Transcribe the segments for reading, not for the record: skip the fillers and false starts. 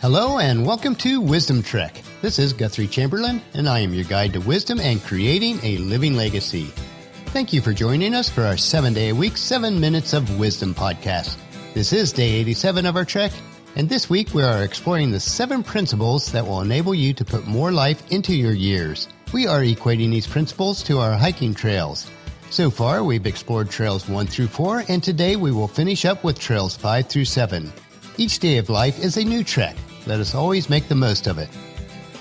Hello and welcome to Wisdom Trek. This is Guthrie Chamberlain, and I am your guide to wisdom and creating a living legacy. Thank you for joining us for our 7-day-a-week, 7 Minutes of Wisdom podcast. This is day 87 of our trek, and this week we are exploring the 7 principles that will enable you to put more life into your years. We are equating these principles to our hiking trails. So far, we've explored trails 1 through 4, and today we will finish up with trails 5 through 7. Each day of life is a new trek. Let us always make the most of it.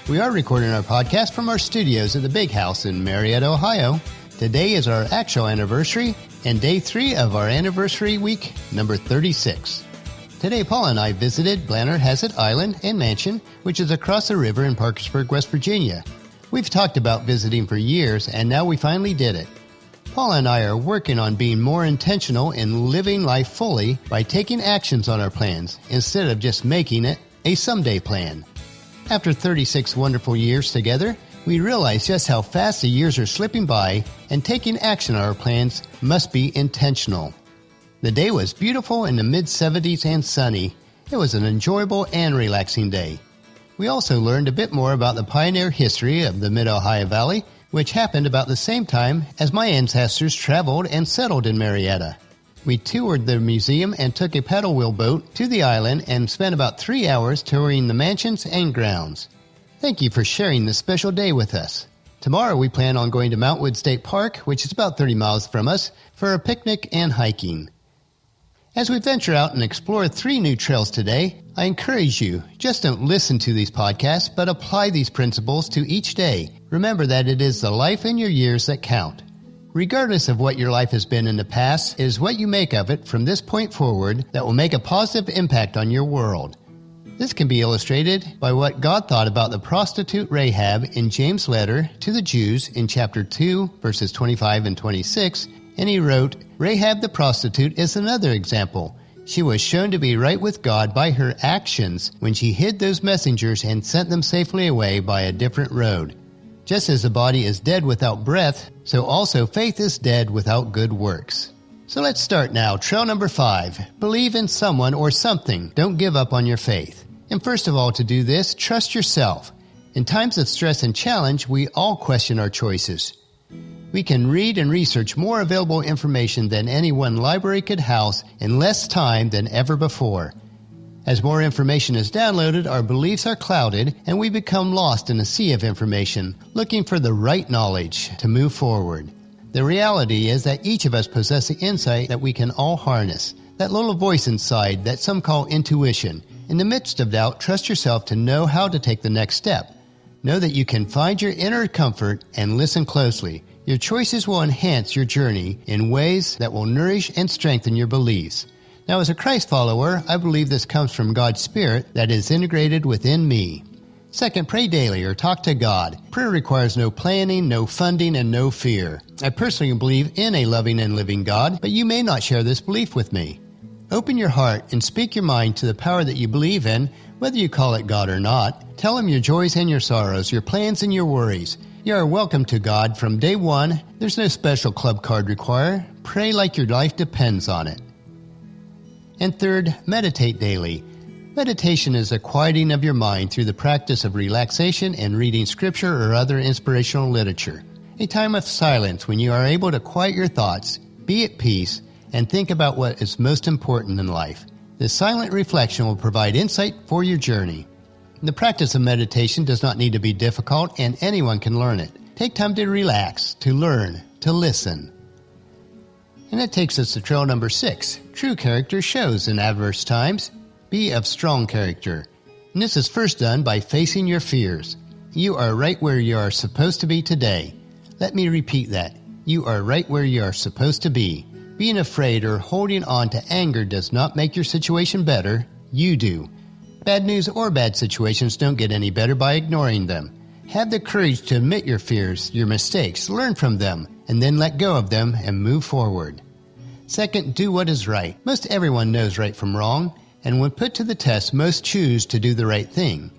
We are recording our podcast from our studios at the Big House in Marietta, Ohio. Today is our actual anniversary and day 3 of our anniversary week, number 36. Today, Paul and I visited Blennerhassett Island and Mansion, which is across the river in Parkersburg, West Virginia. We've talked about visiting for years, and now we finally did it. Paul and I are working on being more intentional in living life fully by taking actions on our plans instead of just making it a someday plan. After 36 wonderful years together, we realize just how fast the years are slipping by, and taking action on our plans must be intentional. The day was beautiful in the mid-70s and sunny. It was an enjoyable and relaxing day. We also learned a bit more about the pioneer history of the Mid-Ohio Valley, which happened about the same time as my ancestors traveled and settled in Marietta. We toured the museum and took a paddle wheel boat to the island and spent about 3 hours touring the mansions and grounds. Thank you for sharing this special day with us. Tomorrow we plan on going to Mountwood State Park, which is about 30 miles from us, for a picnic and hiking. As we venture out and explore 3 new trails today, I encourage you, just don't listen to these podcasts, but apply these principles to each day. Remember that it is the life in your years that count. Regardless of what your life has been in the past, it is what you make of it from this point forward that will make a positive impact on your world. This can be illustrated by what God thought about the prostitute Rahab in James' letter to the Jews in chapter 2, verses 25 and 26, and he wrote, "Rahab the prostitute is another example. She was shown to be right with God by her actions when she hid those messengers and sent them safely away by a different road. Just as the body is dead without breath, so also faith is dead without good works." So let's start now. Trail number 5. Believe in someone or something. Don't give up on your faith. And first of all, to do this, trust yourself. In times of stress and challenge, we all question our choices. We can read and research more available information than any one library could house in less time than ever before. As more information is downloaded, our beliefs are clouded, and we become lost in a sea of information, looking for the right knowledge to move forward. The reality is that each of us possess the insight that we can all harness, that little voice inside that some call intuition. In the midst of doubt, trust yourself to know how to take the next step. Know that you can find your inner comfort and listen closely. Your choices will enhance your journey in ways that will nourish and strengthen your beliefs. Now, as a Christ follower, I believe this comes from God's Spirit that is integrated within me. Second, pray daily or talk to God. Prayer requires no planning, no funding, and no fear. I personally believe in a loving and living God, but you may not share this belief with me. Open your heart and speak your mind to the power that you believe in, whether you call it God or not. Tell Him your joys and your sorrows, your plans and your worries. You are welcome to God from day one. There's no special club card required. Pray like your life depends on it. And third, meditate daily. Meditation is a quieting of your mind through the practice of relaxation and reading scripture or other inspirational literature. A time of silence when you are able to quiet your thoughts, be at peace, and think about what is most important in life. This silent reflection will provide insight for your journey. The practice of meditation does not need to be difficult, and anyone can learn it. Take time to relax, to learn, to listen. And that takes us to trail number 6. True character shows in adverse times. Be of strong character. And this is first done by facing your fears. You are right where you are supposed to be today. Let me repeat that. You are right where you are supposed to be. Being afraid or holding on to anger does not make your situation better. You do. Bad news or bad situations don't get any better by ignoring them. Have the courage to admit your fears, your mistakes, learn from them, and then let go of them and move forward. Second, do what is right. Most everyone knows right from wrong, and when put to the test, most choose to do the right thing.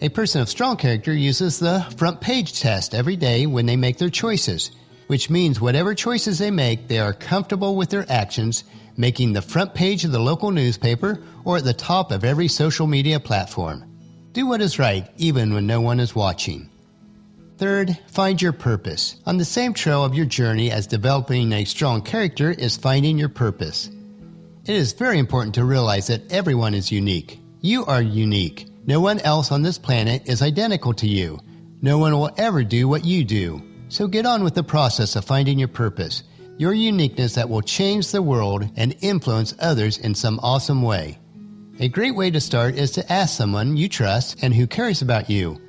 A person of strong character uses the front page test every day when they make their choices, which means whatever choices they make, they are comfortable with their actions, making the front page of the local newspaper or at the top of every social media platform. Do what is right, even when no one is watching. Third, find your purpose. On the same trail of your journey as developing a strong character is finding your purpose. It is very important to realize that everyone is unique. You are unique. No one else on this planet is identical to you. No one will ever do what you do. So get on with the process of finding your purpose, your uniqueness that will change the world and influence others in some awesome way. A great way to start is to ask someone you trust and who cares about you.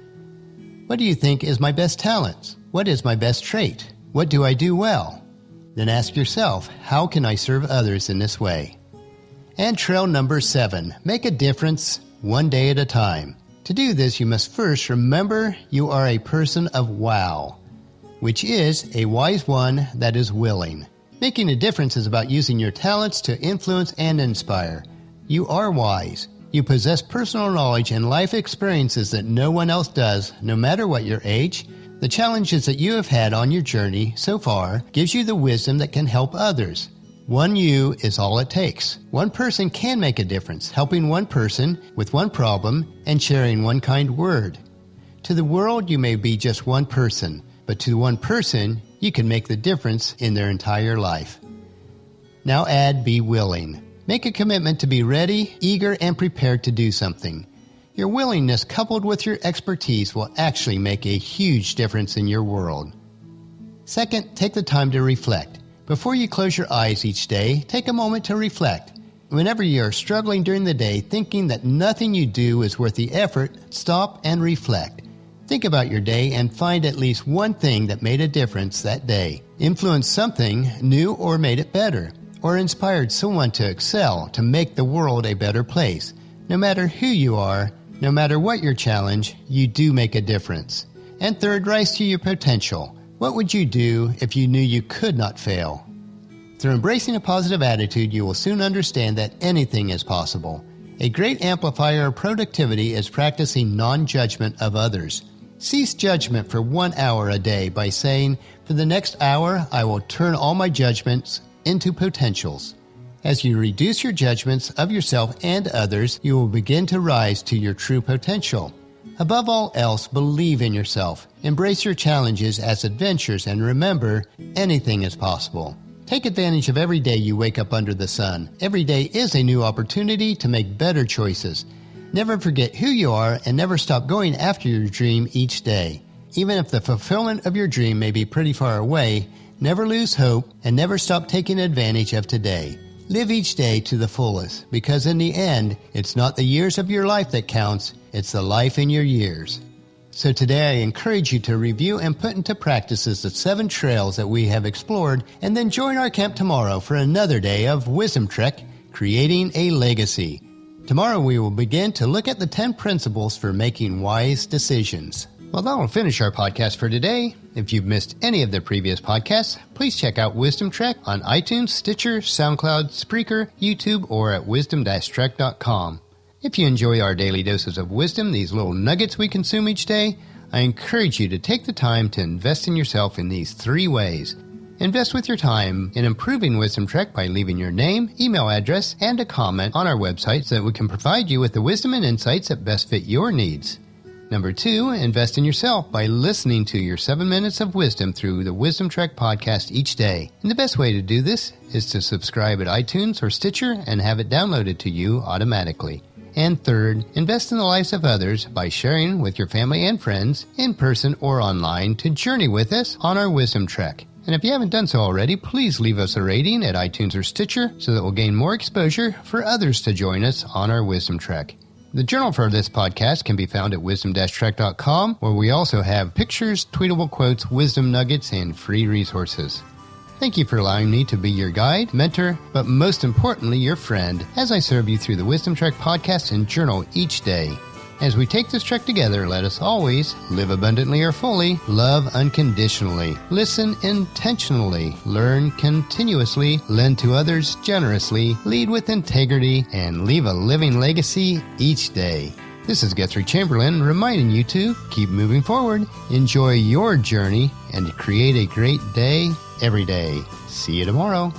What do you think is my best talent? What is my best trait? What do I do well? Then ask yourself, how can I serve others in this way? And trail number 7, make a difference one day at a time. To do this, you must first remember you are a person of wow, which is a wise one that is willing. Making a difference is about using your talents to influence and inspire. You are wise. You possess personal knowledge and life experiences that no one else does, no matter what your age. The challenges that you have had on your journey so far gives you the wisdom that can help others. One you is all it takes. One person can make a difference, helping one person with one problem and sharing one kind word. To the world, you may be just one person, but to one person, you can make the difference in their entire life. Now add be willing. Make a commitment to be ready, eager, and prepared to do something. Your willingness coupled with your expertise will actually make a huge difference in your world. Second, take the time to reflect. Before you close your eyes each day, take a moment to reflect. Whenever you are struggling during the day, thinking that nothing you do is worth the effort, stop and reflect. Think about your day and find at least one thing that made a difference that day, influenced something new or made it better, or inspired someone to excel to make the world a better place. No matter who you are, no matter what your challenge, you do make a difference. And third, rise to your potential. What would you do if you knew you could not fail? Through embracing a positive attitude, you will soon understand that anything is possible. A great amplifier of productivity is practicing non-judgment of others. Cease judgment for 1 hour a day by saying, for the next hour, I will turn all my judgments into potentials. As you reduce your judgments of yourself and others, you will begin to rise to your true potential. Above all else, believe in yourself. Embrace your challenges as adventures and remember, anything is possible. Take advantage of every day you wake up under the sun. Every day is a new opportunity to make better choices. Never forget who you are and never stop going after your dream each day. Even if the fulfillment of your dream may be pretty far away, never lose hope and never stop taking advantage of today. Live each day to the fullest, because in the end, it's not the years of your life that counts, it's the life in your years. So today I encourage you to review and put into practices the 7 trails that we have explored, and then join our camp tomorrow for another day of Wisdom Trek, Creating a Legacy. Tomorrow we will begin to look at the 10 principles for making wise decisions. Well, that will finish our podcast for today. If you've missed any of the previous podcasts, please check out Wisdom Trek on iTunes, Stitcher, SoundCloud, Spreaker, YouTube, or at wisdom-trek.com. If you enjoy our daily doses of wisdom, these little nuggets we consume each day, I encourage you to take the time to invest in yourself in these 3 ways. Invest with your time in improving Wisdom Trek by leaving your name, email address, and a comment on our website so that we can provide you with the wisdom and insights that best fit your needs. Number 2, invest in yourself by listening to your 7 minutes of wisdom through the Wisdom Trek podcast each day. And the best way to do this is to subscribe at iTunes or Stitcher and have it downloaded to you automatically. And third, invest in the lives of others by sharing with your family and friends, in person or online, to journey with us on our Wisdom Trek. And if you haven't done so already, please leave us a rating at iTunes or Stitcher so that we'll gain more exposure for others to join us on our Wisdom Trek. The journal for this podcast can be found at wisdom-trek.com, where we also have pictures, tweetable quotes, wisdom nuggets, and free resources. Thank you for allowing me to be your guide, mentor, but most importantly, your friend, as I serve you through the Wisdom Trek podcast and journal each day. As we take this trek together, let us always live abundantly or fully, love unconditionally, listen intentionally, learn continuously, lend to others generously, lead with integrity, and leave a living legacy each day. This is Guthrie Chamberlain reminding you to keep moving forward, enjoy your journey, and create a great day every day. See you tomorrow.